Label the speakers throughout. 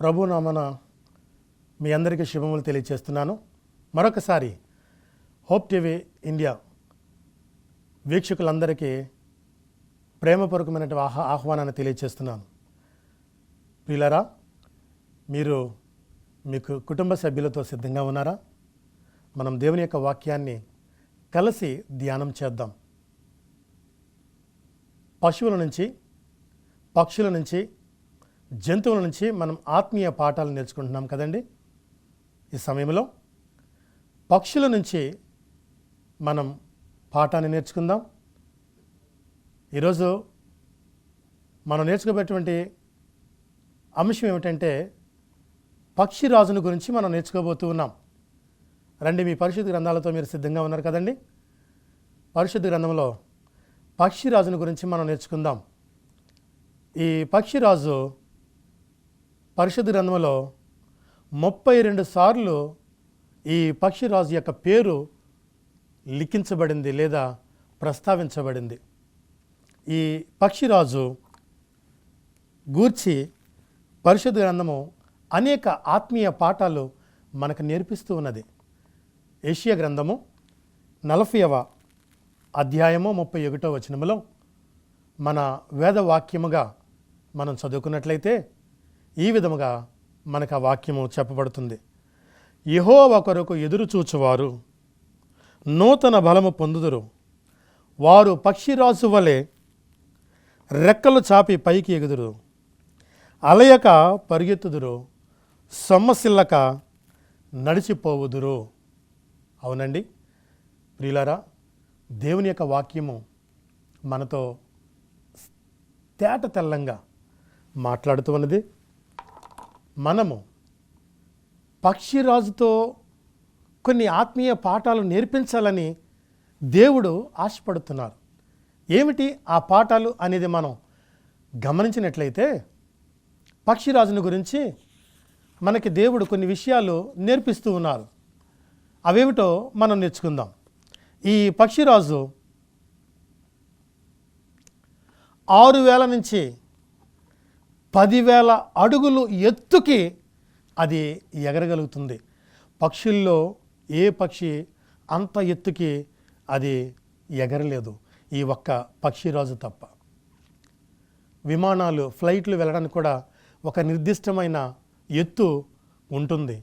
Speaker 1: ప్రభు నామన మీ అందరికీ శుభములు తెలియజేస్తున్నాను. మరొకసారి హోప్ టీవీ ఇండియా వీక్షకులందరికీ ప్రేమపూర్వకమైన ఆహ్వానాన్ని తెలియజేస్తున్నాను. ప్రియులారా, మీరు మీకు కుటుంబ సభ్యులతో సిద్ధంగా ఉన్నారా? మనం దేవుని యొక్క వాక్యాన్ని కలిసి ధ్యానం చేద్దాం. పశువుల నుంచి, పక్షుల నుంచి, జంతువుల నుంచి మనం ఆత్మీయ పాఠాలు నేర్చుకుంటున్నాం కదండి. ఈ సమయంలో పక్షుల నుంచి మనం పాఠాన్ని నేర్చుకుందాం. ఈరోజు మనం నేర్చుకోబోయేటువంటి అంశం ఏమిటంటే పక్షిరాజును గురించి మనం నేర్చుకోబోతూ ఉన్నాం. రండి, మీ పరిశుద్ధ గ్రంథాలతో మీరు సిద్ధంగా ఉన్నారు కదండి. పరిశుద్ధ గ్రంథంలో పక్షిరాజును గురించి మనం నేర్చుకుందాం. ఈ పక్షిరాజు పరిశుద్ధ గ్రంథంలో 32 సార్లు ఈ పక్షిరాజు యొక్క పేరు లిఖించబడింది లేదా ప్రస్తావించబడింది. ఈ పక్షిరాజు గూర్చి పరిశుద్ధ గ్రంథము అనేక ఆత్మీయ పాఠాలు మనకు నేర్పిస్తూ ఉన్నది. యెషయా గ్రంథము 40వ అధ్యాయము 31వ వచనములో మన వేదవాక్యముగా మనం చదువుకున్నట్లయితే ఈ విధముగా మనకు ఆ వాక్యము చెప్పబడుతుంది. యెహోవా కొరకు ఎదురు చూచువారు నూతన బలము పొందుదురు. వారు పక్షిరాజు వలె రెక్కలు చాపి పైకి ఎగుదురు. అలయక పరిగెత్తుదురు, సొమ్మసిల్లక నడిచిపోవుదురు. అవునండి ప్రియులారా, దేవుని యొక్క వాక్యము మనతో తేట తెల్లంగా మాట్లాడుతూ ఉన్నది. మనము పక్షిరాజుతో కొన్ని ఆత్మీయ పాఠాలు నేర్పించాలని దేవుడు ఆశపడుతున్నారు. ఏమిటి ఆ పాఠాలు అనేది మనం గమనించినట్లయితే పక్షిరాజును గురించి మనకి దేవుడు కొన్ని విషయాలు నేర్పిస్తూ ఉన్నారు. అవేమిటో మనం నేర్చుకుందాం. ఈ పక్షిరాజు 6,000 నుంచి 10,000 అడుగులు ఎత్తుకి అది ఎగరగలుగుతుంది. పక్షుల్లో ఏ పక్షి అంత ఎత్తుకి అది ఎగరలేదు, ఈ ఒక్క పక్షిరాజు తప్ప. విమానాలు, ఫ్లైట్లు వెళ్ళడానికి కూడా ఒక నిర్దిష్టమైన ఎత్తు ఉంటుంది.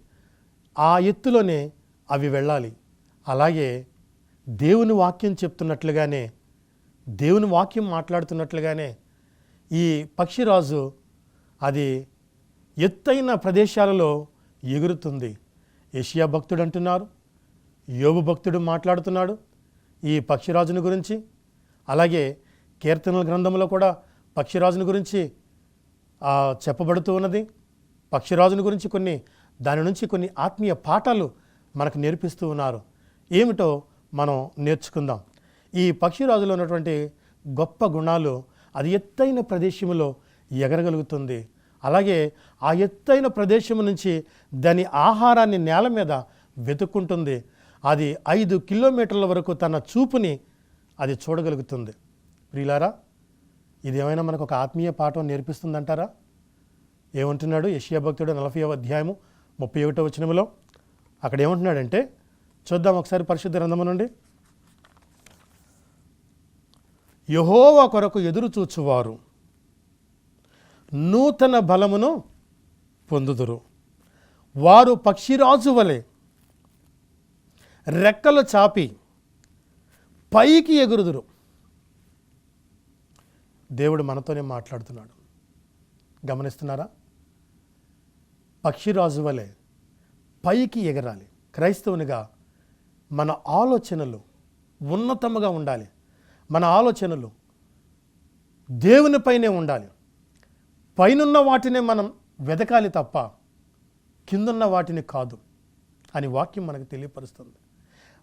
Speaker 1: ఆ ఎత్తులోనే అవి వెళ్ళాలి. అలాగే దేవుని వాక్యం చెప్తున్నట్లుగానే, దేవుని వాక్యం మాట్లాడుతున్నట్లుగానే ఈ పక్షిరాజు అది ఎత్తైన ప్రదేశాలలో ఎగురుతుంది. యెషయా భక్తుడు అంటున్నారు, యోబు భక్తుడు మాట్లాడుతున్నాడు ఈ పక్షిరాజుని గురించి. అలాగే కీర్తనల గ్రంథంలో కూడా పక్షిరాజుని గురించి చెప్పబడుతూ ఉన్నది. పక్షిరాజుని గురించి దాని నుంచి కొన్ని ఆత్మీయ పాఠాలు మనకు నేర్పిస్తూ ఉన్నారు. ఏమిటో మనం నేర్చుకుందాం. ఈ పక్షిరాజులో ఉన్నటువంటి గొప్ప గుణాలు, అది ఎత్తైన ప్రదేశంలో ఎగరగలుగుతుంది. అలాగే ఆ ఎత్తైన ప్రదేశం నుంచి దాని ఆహారాన్ని నేల మీద వెతుక్కుంటుంది. అది 5 కిలోమీటర్ల వరకు తన చూపుని అది చూడగలుగుతుంది. ప్రియులారా, ఇదేమైనా మనకు ఒక ఆత్మీయ పాఠం నేర్పిస్తుందంటారా? ఏమంటున్నాడు యెషయా భక్తుడు 40వ అధ్యాయము 31వ వచనములో? అక్కడ ఏమంటున్నాడంటే చూద్దాం ఒకసారి పరిశుద్ధ గ్రంథము నుండి. యెహోవా కొరకు ఎదురు చూచువారు నూతన బలమును పొందుదురు. వారు పక్షిరాజు వలె రెక్కలు చాపి పైకి ఎగురుదురు. దేవుడు మనతోనే మాట్లాడుతున్నాడు. గమనిస్తున్నారా? పక్షిరాజు వలె పైకి ఎగరాలి. క్రైస్తవునిగా మన ఆలోచనలు ఉన్నతముగా ఉండాలి. మన ఆలోచనలు దేవునిపైనే ఉండాలి. పైనున్న వాటినే మనం వెతకాలి తప్ప కిందున్న వాటిని కాదు అని వాక్యం మనకు తెలియపరుస్తుంది.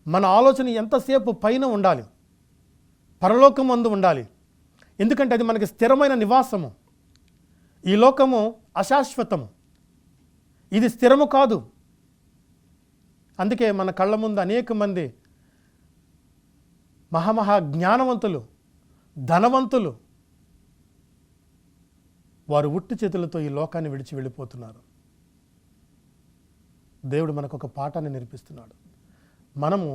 Speaker 1: మన ఆలోచన ఎంతసేపు పైన ఉండాలి, పరలోకం అందు ఉండాలి. ఎందుకంటే అది మనకి స్థిరమైన నివాసము. ఈ లోకము అశాశ్వతము, ఇది స్థిరము కాదు. అందుకే మన కళ్ళ ముందు అనేక మంది మహామహా జ్ఞానవంతులు, ధనవంతులు వారు ఉట్టి చేతులతో ఈ లోకాన్ని విడిచి వెళ్ళిపోతున్నారు. దేవుడు మనకు ఒక పాఠాన్ని నేర్పిస్తున్నాడు. మనము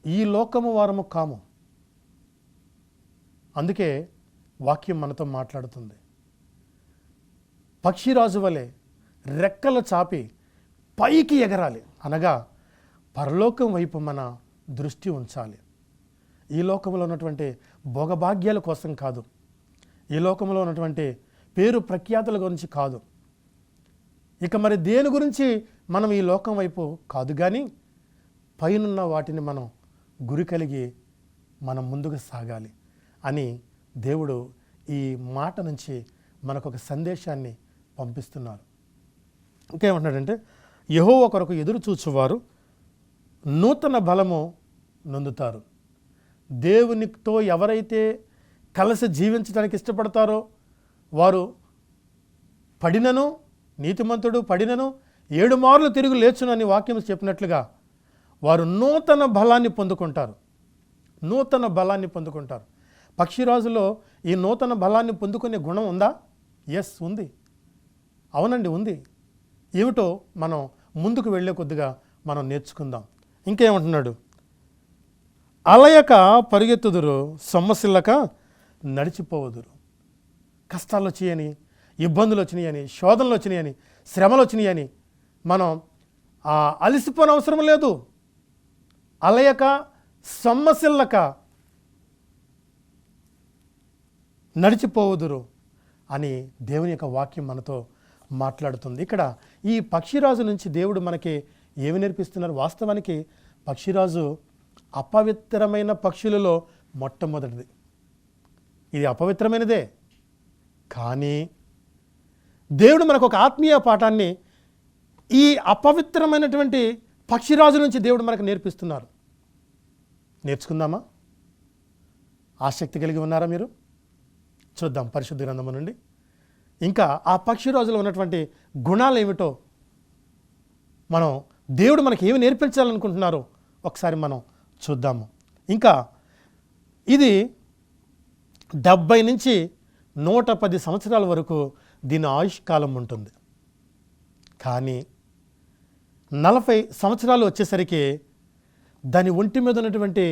Speaker 1: ఈ లోకము వారము కాము. అందుకే వాక్యం మనతో మాట్లాడుతుంది. పక్షిరాజు వలె రెక్కలు చాపి పైకి ఎగరాలి, అనగా పరలోకం వైపు మన దృష్టి ఉంచాలి. ఈ లోకంలో ఉన్నటువంటి భోగభాగ్యాల కోసం కాదు, ఈ లోకంలో ఉన్నటువంటి పేరు ప్రఖ్యాతుల గురించి కాదు, ఇక మరి దేని గురించి మనం ఈ లోకం వైపు కాదు, కానీ పైనున్న వాటిని మనం గురి కలిగి మనం ముందుకు సాగాలి అని దేవుడు ఈ మాట నుంచి మనకు ఒక సందేశాన్ని పంపిస్తున్నారు. ఇంకేమంటున్నాడంటే, యెహోవా కొరకు ఎదురు చూచువారు నూతన బలము నొందుతారు. దేవునితో ఎవరైతే కలిసి జీవించడానికి ఇష్టపడతారో వారు పడినను, నీతిమంతుడు పడినను 7 మార్లు తిరిగి లేచునని వాక్యం చెప్పినట్లుగా వారు నూతన బలాన్ని పొందుకుంటారు. నూతన బలాన్ని పొందుకుంటారు. పక్షిరాజులో ఈ నూతన బలాన్ని పొందుకునే గుణం ఉందా? ఎస్, ఉంది. అవునండి, ఉంది. ఏమిటో మనం ముందుకు వెళ్ళే కొద్దిగా మనం నేర్చుకుందాం. ఇంకేమంటున్నాడు? అలయక పరిగెత్తుదురు, సొమ్మసిల్లక నడిచిపోవుదురు. కష్టాలు వచ్చాయని, ఇబ్బందులు వచ్చినాయని, శోధనలు వచ్చినాయని, శ్రమలు వచ్చినాయని మనం అలసిపోని అవసరం లేదు. అలయక సొమ్మసిల్లక నడిచిపోవుదురు అని దేవుని యొక్క వాక్యం మనతో మాట్లాడుతుంది. ఇక్కడ ఈ పక్షిరాజు నుంచి దేవుడు మనకి ఏమి నేర్పిస్తున్నారు? వాస్తవానికి పక్షిరాజు అపవిత్రమైన పక్షులలో మొట్టమొదటిది. ఇది అపవిత్రమైనదే, కానీ దేవుడు మనకు ఒక ఆత్మీయ పాఠాన్ని ఈ అపవిత్రమైనటువంటి పక్షిరాజు నుంచి దేవుడు మనకు నేర్పిస్తున్నారు. నేర్చుకుందామా? ఆసక్తి కలిగి ఉన్నారా మీరు? చూద్దాం పరిశుద్ధ గ్రంథము నుండి. ఇంకా ఆ పక్షిరాజులో ఉన్నటువంటి గుణాలు ఏమిటో, మనం దేవుడు మనకి ఏమి నేర్పించాలనుకుంటున్నారో ఒకసారి మనం చూద్దాము. ఇంకా ఇది 70 నుంచి 110 సంవత్సరాల వరకు దీని ఆయుష్కాలం ఉంటుంది. కానీ 40 సంవత్సరాలు వచ్చేసరికి దాని ఒంటి మీద ఉన్నటువంటి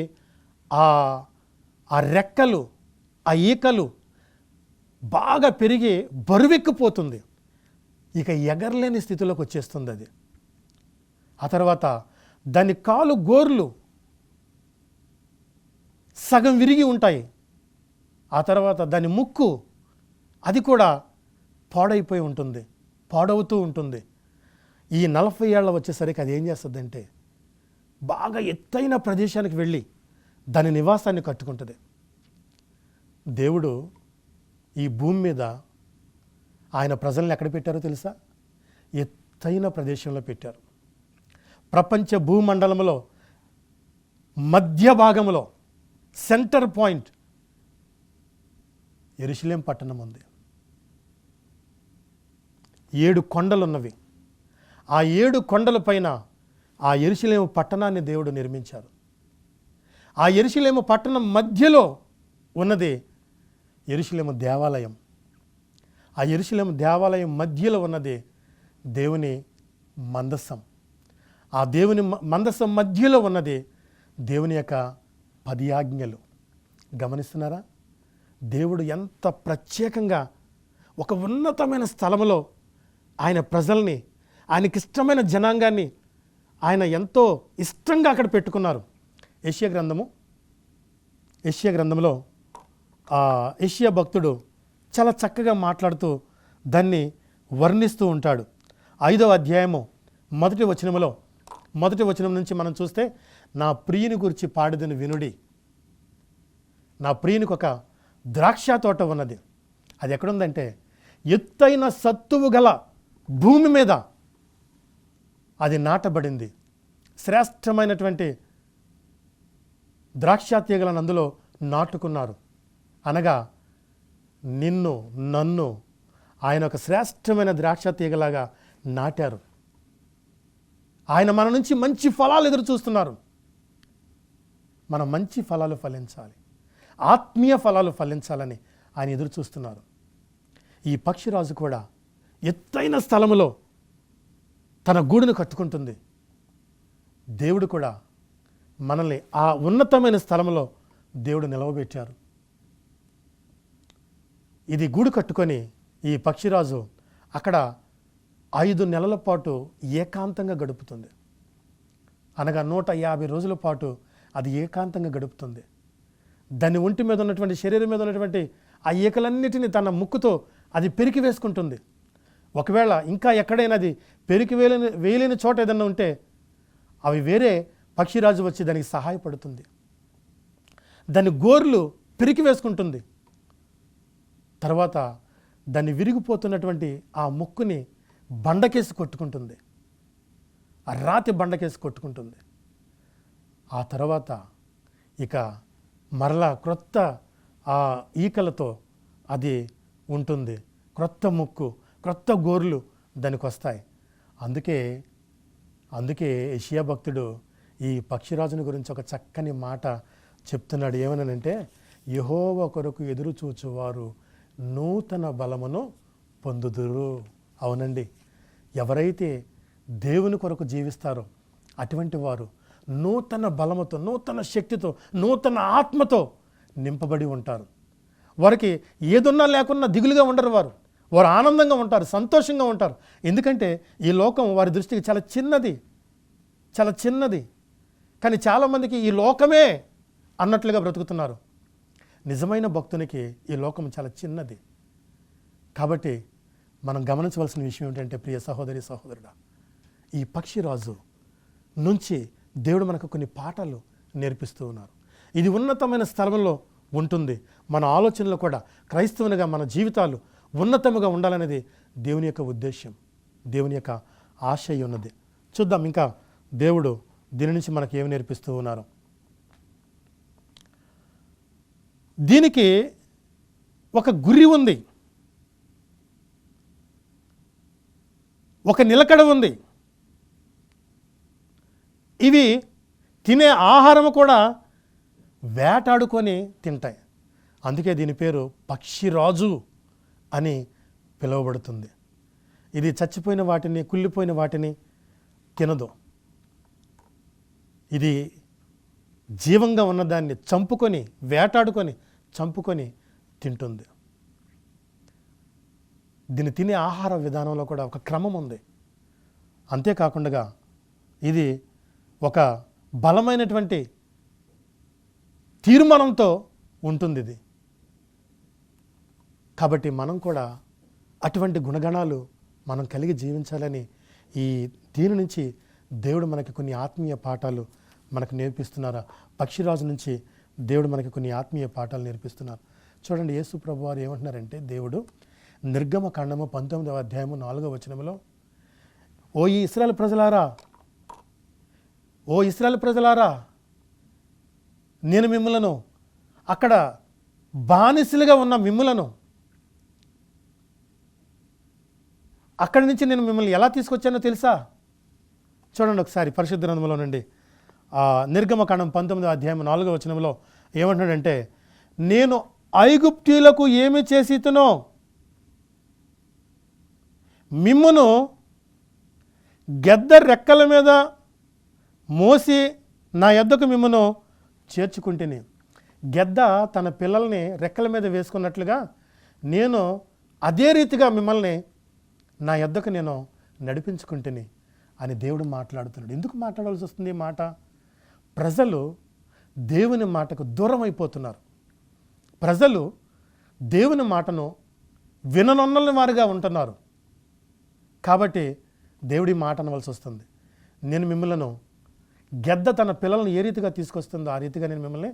Speaker 1: ఆ రెక్కలు, ఆ ఈకలు బాగా పెరిగి బరువెక్కిపోతుంది. ఇక ఎగరలేని స్థితిలోకి వచ్చేస్తుంది అది. ఆ తర్వాత దాని కాలు గోర్లు సగం విరిగి ఉంటాయి. ఆ తర్వాత దాని ముక్కు అది కూడా పాడైపోయి ఉంటుంది, పాడవుతూ ఉంటుంది. ఈ 40 ఏళ్ళ వచ్చేసరికి అది ఏం చేస్తుందంటే బాగా ఎత్తైన ప్రదేశానికి వెళ్ళి దాని నివాసాన్ని కట్టుకుంటుంది. దేవుడు ఈ భూమి మీద ఆయన ప్రజల్ని ఎక్కడ పెట్టారో తెలుసా? ఎత్తైన ప్రదేశంలో పెట్టారు. ప్రపంచ భూమండలంలో మధ్య భాగంలో సెంటర్ పాయింట్ యెరూషలేం పట్టణం ఉంది. 7 కొండలున్నవి. ఆ 7 కొండల పైన ఆ యెరూషలేము పట్టణాన్ని దేవుడు నిర్మించారు. ఆ యెరూషలేము పట్టణం మధ్యలో ఉన్నది యెరూషలేము దేవాలయం. ఆ యెరూషలేము దేవాలయం మధ్యలో ఉన్నది దేవుని మందసం. ఆ దేవుని మందసం మధ్యలో ఉన్నది దేవుని యొక్క 10 ఆజ్ఞలు. గమనిస్తున్నారా? దేవుడు ఎంత ప్రత్యేకంగా ఒక ఉన్నతమైన స్థలంలో ఆయన ప్రజల్ని, ఆయనకిష్టమైన జనాంగాన్ని ఆయన ఎంతో ఇష్టంగా అక్కడ పెట్టుకున్నారు. యెషయా గ్రంథంలో యెషయా భక్తుడు చాలా చక్కగా మాట్లాడుతూ దాన్ని వర్ణిస్తూ ఉంటాడు. 5వ అధ్యాయము మొదటి వచనం నుంచి మనం చూస్తే, నా ప్రియుని గురించి పాడేదని వినుడి. నా ప్రియునికి ఒక ద్రాక్ష తోట ఉన్నది. అది ఎక్కడుందంటే ఎత్తైన సత్తువు గల భూమి మీద అది నాటబడింది. శ్రేష్టమైనటువంటి ద్రాక్ష తీగలను అందులో నాటుకున్నారు. అనగా నిన్ను, నన్ను ఆయన ఒక శ్రేష్టమైన ద్రాక్ష తీగలాగా నాటారు. ఆయన మన నుంచి మంచి ఫలాలు ఎదురు చూస్తున్నారు. మనం మంచి ఫలాలు ఫలించాలి, ఆత్మీయ ఫలాలు ఫలించాలని ఆయన ఎదురు చూస్తున్నారు. ఈ పక్షిరాజు కూడా ఎత్తైన స్థలములో తన గూడును కట్టుకుంటుంది. దేవుడు కూడా మనల్ని ఆ ఉన్నతమైన స్థలంలో దేవుడు నిలవబెట్టారు. ఇది గూడు కట్టుకొని ఈ పక్షిరాజు అక్కడ 5 నెలల పాటు ఏకాంతంగా గడుపుతుంది. అనగా 150 రోజుల పాటు అది ఏకాంతంగా గడుపుతుంది. దాని ఒంటి మీద ఉన్నటువంటి, శరీరం మీద ఉన్నటువంటి ఆ ఈకలన్నిటినీ తన ముక్కుతో అది పెరికి వేసుకుంటుంది. ఒకవేళ ఇంకా ఎక్కడైనా అది పెరికి వేయలేని చోట ఏదన్నా ఉంటే అవి వేరే పక్షిరాజు వచ్చి దానికి సహాయపడుతుంది. దాని గోర్లు పెరికి వేసుకుంటుంది. తర్వాత దాన్ని విరిగిపోతున్నటువంటి ఆ ముక్కుని బండకేసి కొట్టుకుంటుంది. ఆ రాతి బండకేసి కొట్టుకుంటుంది. ఆ తర్వాత ఇక మరలా క్రొత్త ఆ ఈకలతో అది ఉంటుంది. క్రొత్త ముక్కు, క్రొత్త గోర్లు దానికి వస్తాయి. అందుకే యెషయా భక్తుడు ఈ పక్షిరాజుని గురించి ఒక చక్కని మాట చెప్తున్నాడు. ఏమనంటే, యెహోవా కొరకు ఎదురు చూచువారు నూతన బలమును పొందుదురు. అవునండి, ఎవరైతే దేవుని కొరకు జీవిస్తారో అటువంటి వారు నూతన బలముతో, నూతన శక్తితో, నూతన ఆత్మతో నింపబడి ఉంటారు. వారికి ఏదున్నా లేకున్నా దిగులుగా ఉండరు. వారు ఆనందంగా ఉంటారు, సంతోషంగా ఉంటారు. ఎందుకంటే ఈ లోకం వారి దృష్టికి చాలా చిన్నది. కానీ చాలామందికి ఈ లోకమే అన్నట్లుగా బ్రతుకుతున్నారు. నిజమైన భక్తునికి ఈ లోకం చాలా చిన్నది. కాబట్టి మనం గమనించవలసిన విషయం ఏంటంటే, ప్రియ సహోదరి సహోదరుడా, ఈ పక్షిరాజు నుంచి దేవుడు మనకు కొన్ని పాఠాలు నేర్పిస్తూ ఉన్నారు. ఇది ఉన్నతమైన స్థలంలో ఉంటుంది. మన ఆలోచనలు కూడా క్రైస్తవునిగా మన జీవితాలు ఉన్నతముగా ఉండాలనేది దేవుని యొక్క ఉద్దేశం, దేవుని యొక్క ఆశయం ఉన్నది. చూద్దాం ఇంకా దేవుడు దీని నుంచి మనకి ఏమి నేర్పిస్తూ ఉన్నారు. దీనికి ఒక గురి ఉంది, ఒక నిలకడ ఉంది. ఇవి తినే ఆహారం కూడా వేటాడుకొని తింటాయి. అందుకే దీని పేరు పక్షిరాజు అని పిలువబడుతుంది. ఇది చచ్చిపోయిన వాటిని, కుళ్ళిపోయిన వాటిని తినదు. ఇది జీవంగా ఉన్నదాన్ని చంపుకొని, వేటాడుకొని చంపుకొని తింటుంది. దీన్ని తినే ఆహార విధానంలో కూడా ఒక క్రమం ఉంది. అంతేకాకుండా ఇది ఒక బలమైనటువంటి తీర్మానంతో ఉంటుంది ఇది. కాబట్టి మనం కూడా అటువంటి గుణగణాలు మనం కలిగి జీవించాలని దీని నుంచి దేవుడు మనకి కొన్ని ఆత్మీయ పాఠాలు మనకు నేర్పిస్తున్నారు. పక్షిరాజు నుంచి దేవుడు మనకి కొన్ని ఆత్మీయ పాఠాలు నేర్పిస్తున్నారు. చూడండి, యేసు ప్రభువారు ఏమంటున్నారంటే, దేవుడు నిర్గమకాండము 19వ అధ్యాయము 4వ వచనములో, ఓ ఇశ్రాయేలు ప్రజలారా, నేను మిమ్ములను, అక్కడ బానిసలుగా ఉన్న మిమ్ములను అక్కడి నుంచి నేను మిమ్మల్ని ఎలా తీసుకొచ్చానో తెలుసా? చూడండి ఒకసారి పరిశుద్ధ గ్రంథంలో నుండి నిర్గమకాండం 19వ అధ్యాయం 4వ వచనంలో ఏమంటున్నాడంటే, నేను ఐగుప్తీయులకు ఏమి చేసితునో మిమ్మును గెద్ద రెక్కల మీద మోసి నా యొద్దకు మిమ్మును చేర్చుకుంటేని. గెద్ద తన పిల్లల్ని రెక్కల మీద వేసుకున్నట్లుగా నేను అదే రీతిగా మిమ్మల్ని నా యొద్దకు నేను నడిపించుకుంటేని అని దేవుడు మాట్లాడుతున్నాడు. ఎందుకు మాట్లాడాల్సి వస్తుంది ఈ మాట? ప్రజలు దేవుని మాటకు దూరం అయిపోతున్నారు. ప్రజలు దేవుని మాటను విననొన్నని వారుగా ఉంటున్నారు. కాబట్టి దేవుడి మాట అనవలసి వస్తుంది. నేను మిమ్మల్ని, గెద్ద తన పిల్లలను ఏ రీతిగా తీసుకొస్తుందో ఆ రీతిగా నేను మిమ్మల్ని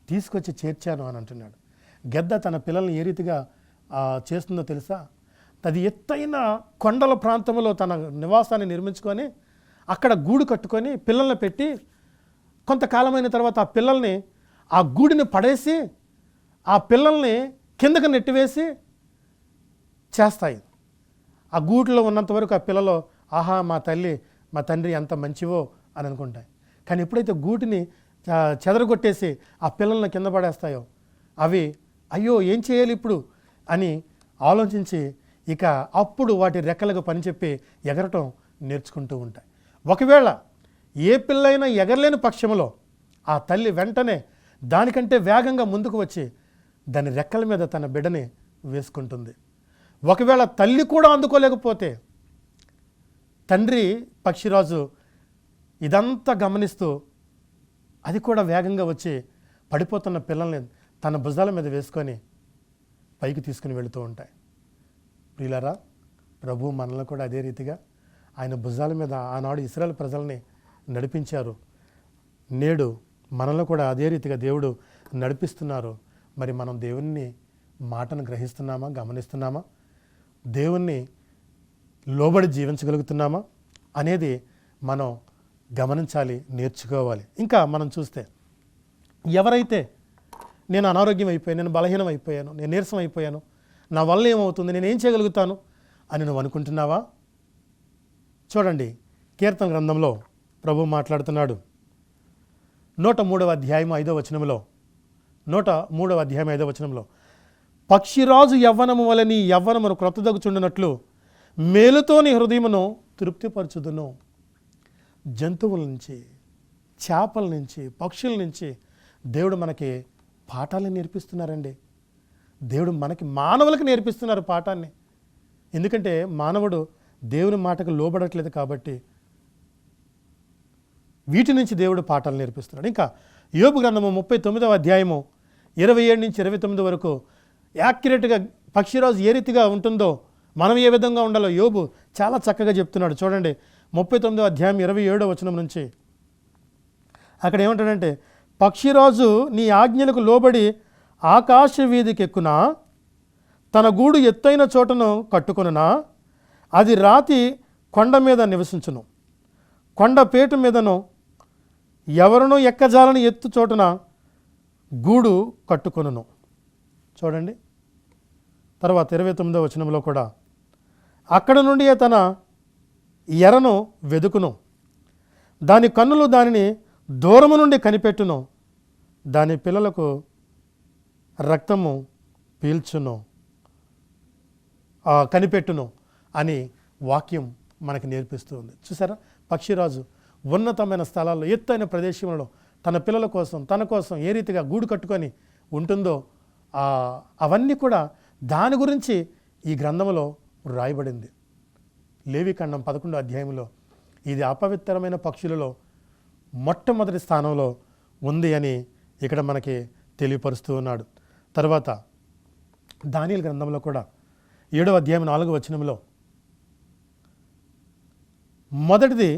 Speaker 1: తీసుకొచ్చి చేర్చాను అని అంటున్నాడు. గెద్ద తన పిల్లల్ని ఏ రీతిగా చేస్తుందో తెలుసా? అది ఎత్తైన కొండల ప్రాంతంలో తన నివాసాన్ని నిర్మించుకొని అక్కడ గూడు కట్టుకొని పిల్లల్ని పెట్టి కొంతకాలమైన తర్వాత ఆ పిల్లల్ని ఆ గూడిని పడేసి ఆ పిల్లల్ని కిందకు నెట్టివేసి చేస్తాయి. ఆ గూటిలో ఉన్నంత వరకు ఆ పిల్లలు ఆహా మా తల్లి మా తండ్రి ఎంత మంచివో అని అనుకుంటాయి. కానీ ఎప్పుడైతే గూటిని చెదరగొట్టేసి ఆ పిల్లల్ని కింద పడేస్తాయో అవి అయ్యో ఏం చేయాలి ఇప్పుడు అని ఆలోచించి ఇక అప్పుడు వాటి రెక్కలకు పనిచెప్పి ఎగరటం నేర్చుకుంటూ ఉంటాయి. ఒకవేళ ఏ పిల్లైనా ఎగరలేని పక్షంలో ఆ తల్లి వెంటనే దానికంటే వేగంగా ముందుకు వచ్చి దాని రెక్కల మీద తన బిడ్డని వేసుకుంటుంది. ఒకవేళ తల్లి కూడా అందుకోలేకపోతే తండ్రి పక్షిరాజు ఇదంతా గమనిస్తూ అది కూడా వేగంగా వచ్చి పడిపోతున్న పిల్లల్ని తన భుజాల మీద వేసుకొని పైకి తీసుకుని వెళుతూ ఉంటాయి. ప్రియులారా, ప్రభు మనల్ని కూడా అదే రీతిగా ఆయన భుజాల మీద ఆనాడు ఇశ్రాయేలు ప్రజల్ని నడిపించారు. నేడు మనల్ని కూడా అదే రీతిగా దేవుడు నడిపిస్తున్నారు. మరి మనం దేవుని మాటను గ్రహిస్తున్నామా, గమనిస్తున్నామా, దేవుణ్ణి లోబడి జీవించగలుగుతున్నామా అనేది మనం గమనించాలి, నేర్చుకోవాలి. ఇంకా మనం చూస్తే ఎవరైతే నేను అనారోగ్యం అయిపోయాను, నేను బలహీనం అయిపోయాను, నేను నీరసం అయిపోయాను, నా వల్ల ఏమవుతుంది, నేనేం చేయగలుగుతాను అని నువ్వు అనుకుంటున్నావా? చూడండి, కీర్తన గ్రంథంలో ప్రభు మాట్లాడుతున్నాడు. 103వ అధ్యాయం 5వ వచనంలో 103వ అధ్యాయం 5వ వచనంలో పక్షిరాజు యవ్వనము వలె నీ యవ్వనమును క్రొత్తదగుచుండునట్లు మేలుతో నీ హృదయమును తృప్తిపరచుదును. జంతువుల నుంచి, చేపల నుంచి, పక్షుల నుంచి దేవుడు మనకి పాఠాలను నేర్పిస్తున్నారండి. దేవుడు మనకి మానవులకు నేర్పిస్తున్నారు పాఠాన్ని. ఎందుకంటే మానవుడు దేవుని మాటకు లోబడట్లేదు కాబట్టి వీటి నుంచి దేవుడు పాఠాలు నేర్పిస్తున్నాడు. ఇంకా యోబు గ్రంథము 39వ అధ్యాయము 27 నుంచి 29 వరకు యాక్యురేట్గా పక్షిరాజు ఏ రీతిగా ఉంటుందో మనం ఏ విధంగా ఉండాలో యోబు చాలా చక్కగా చెప్తున్నాడు. చూడండి, 39వ అధ్యాయం 27వ వచనం నుంచి అక్కడ ఏమంటాడంటే, పక్షిరాజు నీ ఆజ్ఞలకు లోబడి ఆకాశ వీధికి ఎక్కునా, తన గూడు ఎత్తైన చోటను కట్టుకొనునా, అది రాతి కొండ మీద నివసించును, కొండ పేటు మీదను ఎవరునూ ఎక్కజాలని ఎత్తు చోటున గూడు కట్టుకొనును. చూడండి, తర్వాత 29వ వచనంలో కూడా అక్కడ నుండి తన ఎరను వెదుకును, దాని కన్నులు దానిని దూరము నుండి కనిపెట్టును, దాని పిల్లలకు రక్తము పీల్చును కనిపెట్టును అని వాక్యం మనకి నేర్పిస్తూ ఉంది. చూసారా, పక్షిరాజు ఉన్నతమైన స్థలాల్లో, ఎత్తైన ప్రదేశంలో తన పిల్లల కోసం, తన కోసం ఏ రీతిగా గూడు కట్టుకొని ఉంటుందో అవన్నీ కూడా దాని గురించి ఈ గ్రంథంలో రాయబడింది. లేవికాండం 11వ అధ్యాయంలో ఇది అపవిత్రమైన పక్షులలో మొట్టమొదటి స్థానంలో ఉంది అని ఇక్కడ మనకి తెలియపరుస్తూ ఉన్నాడు. తర్వాత దానియేలు గ్రంథంలో కూడా 7వ అధ్యాయం 4వ వచనంలో మొదటిది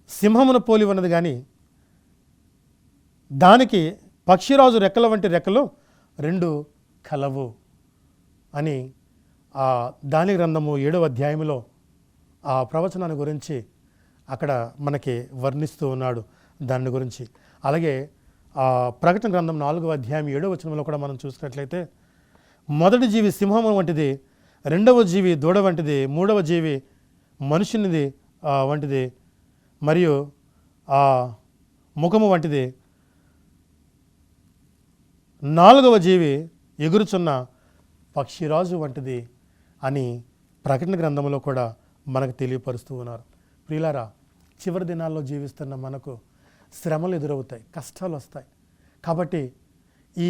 Speaker 1: సింహమును పోలి ఉన్నది, కానీ దానికి పక్షిరాజు రెక్కల వంటి రెక్కలు 2 కలవు అని దానియేలు గ్రంథము 7వ అధ్యాయంలో ఆ ప్రవచనాన్ని గురించి అక్కడ మనకి వర్ణిస్తూ ఉన్నాడు దాని గురించి. అలాగే ప్రకటన గ్రంథం 4వ అధ్యాయం 7వ వచనంలో కూడా మనం చూసినట్లయితే మొదటి జీవి సింహము వంటిది, రెండవ జీవి దూడ వంటిది, మూడవ జీవి మనుషునిది వంటిది, మరియు ముఖము వంటిది, నాలుగవ జీవి ఎగురుచున్న పక్షిరాజు వంటిది అని ప్రకటన గ్రంథంలో కూడా మనకు తెలియపరుస్తూ ఉన్నారు. ప్రియులారా, చివరి దినాల్లో జీవిస్తున్న మనకు శ్రమలు ఎదురవుతాయి, కష్టాలు వస్తాయి. కాబట్టి ఈ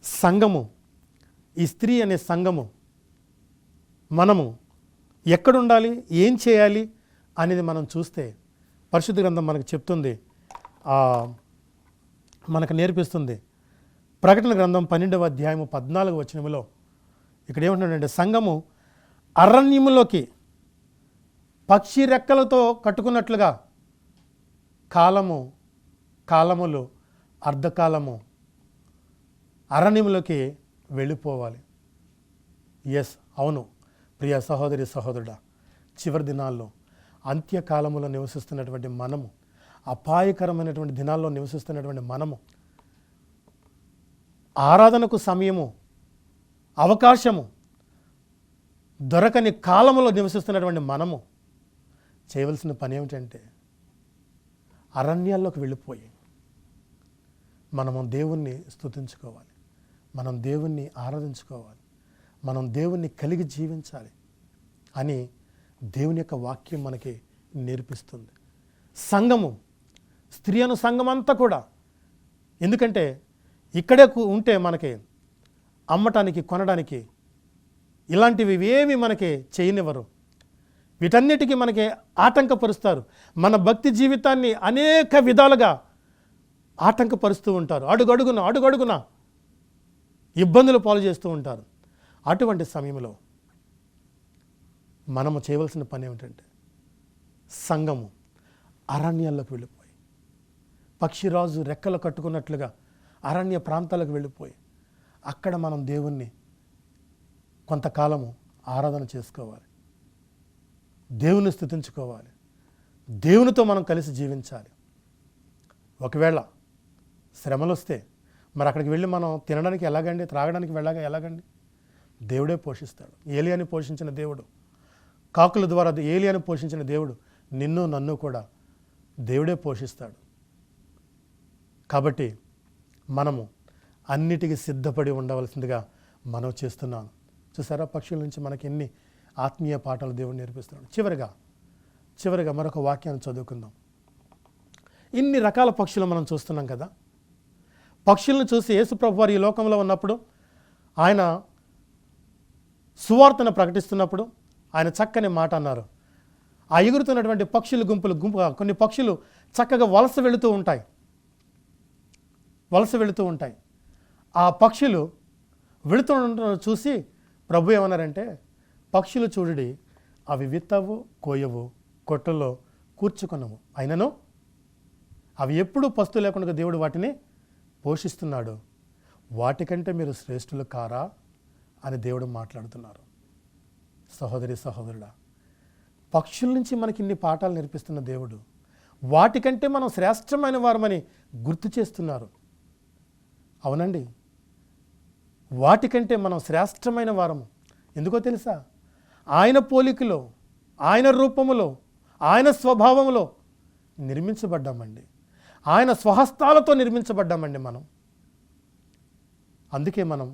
Speaker 1: సంఘము, ఈ స్త్రీ అనే సంఘము మనము ఎక్కడుండాలి, ఏం చేయాలి అనేది మనం చూస్తే పరిశుద్ధ గ్రంథం మనకు చెప్తుంది, మనకు నేర్పిస్తుంది. ప్రకటన గ్రంథం 12వ అధ్యాయము 14వ వచనములో ఇక్కడ ఏమంటున్నాడంటే, సంఘము అరణ్యములోకి పక్షి రెక్కలతో కట్టుకున్నట్లుగా కాలములు అర్ధకాలము అరణ్యములోకి వెళ్ళిపోవాలి. ఎస్, అవును ప్రియ సహోదరి సహోదరుడా, చివరి దినాల్లో అంత్యకాలములో నివసిస్తున్నటువంటి మనము, అపాయకరమైనటువంటి దినాల్లో నివసిస్తున్నటువంటి మనము, ఆరాధనకు సమయము, అవకాశము దొరకని కాలములో నివసిస్తున్నటువంటి మనము చేయవలసిన పని ఏమిటంటే, అరణ్యాల్లోకి వెళ్ళిపోయి మనము దేవుణ్ణి స్తుతించుకోవాలి, మనం దేవుణ్ణి ఆరాధించుకోవాలి, మనం దేవుణ్ణి కలిగి జీవించాలి అని దేవుని యొక్క వాక్యం మనకి నేర్పిస్తుంది. సంఘము, స్త్రీ అను సంఘం అంతా కూడా, ఎందుకంటే ఇక్కడే ఉంటే మనకి అమ్మటానికి కొనడానికి ఇలాంటివి ఏమి మనకి చేయనివ్వరు. వీటన్నిటికీ మనకి ఆటంకపరుస్తారు. మన భక్తి జీవితాన్ని అనేక విధాలుగా ఆటంకపరుస్తూ ఉంటారు. అడుగడుగున ఇబ్బందులు పాలు చేస్తూ ఉంటారు. అటువంటి సమయంలో మనము చేయవలసిన పని ఏమిటంటే, సంఘము అరణ్యాల్లోకి వెళ్ళిపోయి, పక్షిరాజు రెక్కలు కట్టుకున్నట్లుగా అరణ్య ప్రాంతాలకు వెళ్ళిపోయి అక్కడ మనం దేవుణ్ణి కొంతకాలము ఆరాధన చేసుకోవాలి, దేవుని స్తుతించుకోవాలి, దేవునితో మనం కలిసి జీవించాలి. ఒకవేళ శ్రమలు వస్తే మరి అక్కడికి వెళ్ళి మనం తినడానికి ఎలాగండి, త్రాగడానికి ఎలాగండి? దేవుడే పోషిస్తాడు. ఏలియాని పోషించిన దేవుడు, కాకుల ద్వారా ఏలియాని పోషించిన దేవుడు నిన్ను నన్ను కూడా దేవుడే పోషిస్తాడు. కాబట్టి మనము అన్నిటికీ సిద్ధపడి ఉండవలసిందిగా మనం చేస్తున్నాను. చూసారా, పక్షుల నుంచి మనకి ఎన్ని ఆత్మీయ పాఠాలు దేవుడు నేర్పిస్తున్నాడు. చివరిగా మరొక వాక్యాన్ని చదువుకుందాం. ఇన్ని రకాల పక్షులు మనం చూస్తున్నాం కదా. పక్షులను చూసి యేసుప్రభు వారు ఈ లోకంలో ఉన్నప్పుడు, ఆయన సువార్తను ప్రకటిస్తున్నప్పుడు ఆయన చక్కని మాట అన్నారు. ఆ ఎగురుతున్నటువంటి పక్షుల గుంపుగా కొన్ని పక్షులు చక్కగా వలస వెళుతూ ఉంటాయి. ఆ పక్షులు వెళుతుండటం చూసి ప్రభు ఏమన్నారంటే, పక్షులు చూడుడి, అవి విత్తవు, కోయవు, కొట్టల్లో కూర్చుకొనవు, అయినను అవి ఎప్పుడూ పస్తు లేకుండా దేవుడు వాటిని పోషిస్తున్నాడు. వాటికంటే మీరు శ్రేష్ఠులు కారా అని దేవుడు మాట్లాడుతున్నారు. సహోదరి సహోదరుడా, పక్షుల నుంచి మనకి ఇన్ని పాఠాలు నేర్పిస్తున్న దేవుడు వాటికంటే మనం శ్రేష్టమైన వారమని గుర్తు చేస్తున్నారు. అవునండి, వాటికంటే మనం శ్రేష్టమైన వారము. ఎందుకో తెలుసా? ఆయన పోలికలో, ఆయన రూపములో, ఆయన స్వభావములో నిర్మించబడ్డామండి. ఆయన స్వహస్తాలతో నిర్మించబడ్డామండి మనం. అందుకే మనం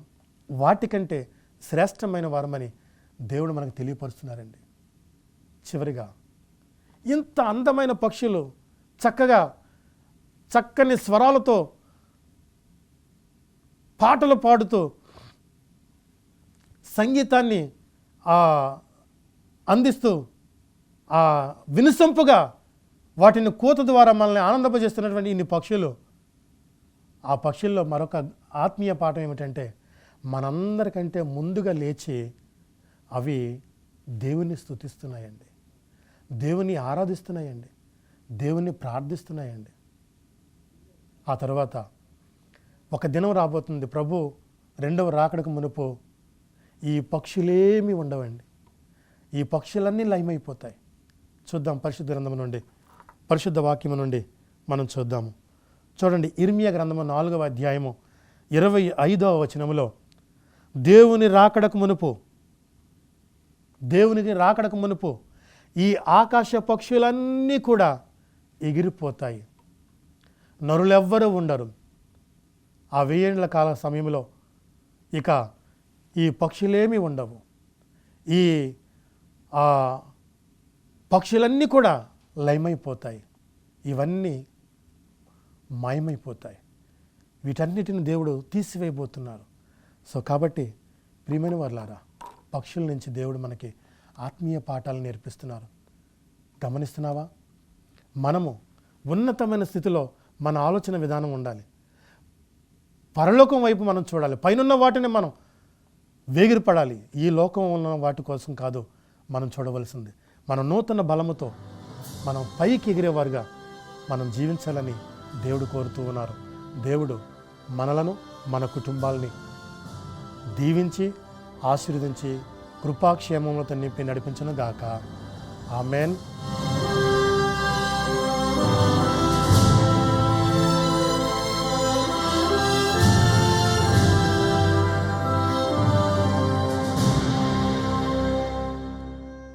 Speaker 1: వాటికంటే శ్రేష్టమైన వారమని దేవుడు మనకు తెలియపరుస్తున్నారండి. చివరిగా, ఇంత అందమైన పక్షులు చక్కని స్వరాలతో పాటలు పాడుతూ సంగీతాన్ని అందిస్తూ వినుసొంపుగా వాటిని కూత ద్వారా మనల్ని ఆనందింపజేస్తున్నటువంటి ఇన్ని పక్షులు, ఆ పక్షుల్లో మరొక ఆత్మీయ పాఠం ఏమిటంటే, మనందరికంటే ముందుగా లేచి అవి దేవుని స్తుతిస్తున్నాయండి, దేవుని ఆరాధిస్తున్నాయండి, దేవుని ప్రార్థిస్తున్నాయండి. ఆ తర్వాత ఒక దినం రాబోతుంది, ప్రభు రెండవ రాకడకు మునుపు ఈ పక్షులేమీ ఉండవండి. ఈ పక్షులన్నీ లయమైపోతాయి. చూద్దాం, పరిశుద్ధ గ్రంథం నుండి, పరిశుద్ధ వాక్యము నుండి మనం చూద్దాము. చూడండి, ఇర్మియా గ్రంథము 4వ అధ్యాయము 25వ వచనములో, దేవునికి రాకడకు మునుపు ఈ ఆకాశ పక్షులన్నీ కూడా ఎగిరిపోతాయి, నరులెవ్వరూ ఉండరు. ఆ 1000 ఏళ్ల కాల సమయంలో ఇక ఈ పక్షులేమీ ఉండవు. ఈ పక్షులన్నీ కూడా లయమైపోతాయి, ఇవన్నీ మాయమైపోతాయి. వీటన్నిటిని దేవుడు తీసివేయబోతున్నారు. సో కాబట్టి ప్రియమైన వారలారా, పక్షుల నుంచి దేవుడు మనకి ఆత్మీయ పాఠాలు నేర్పిస్తున్నారు. గమనిస్తున్నావా? మనము ఉన్నతమైన స్థితిలో మన ఆలోచన విధానం ఉండాలి. పరలోకం వైపు మనం చూడాలి. పైనున్న వాటిని మనం వేగిరపడాలి. ఈ లోకం ఉన్న వాటి కోసం కాదు మనం చూడవలసింది. మన నూతన బలముతో మనం పైకి ఎగిరేవారుగా మనం జీవించాలని దేవుడు కోరుతూ ఉన్నారు. దేవుడు మనలను, మన కుటుంబాలని దీవించి ఆశీర్వదించి కృపాక్షేమములతో నింపి నడిపించును గాక. ఆమెన్.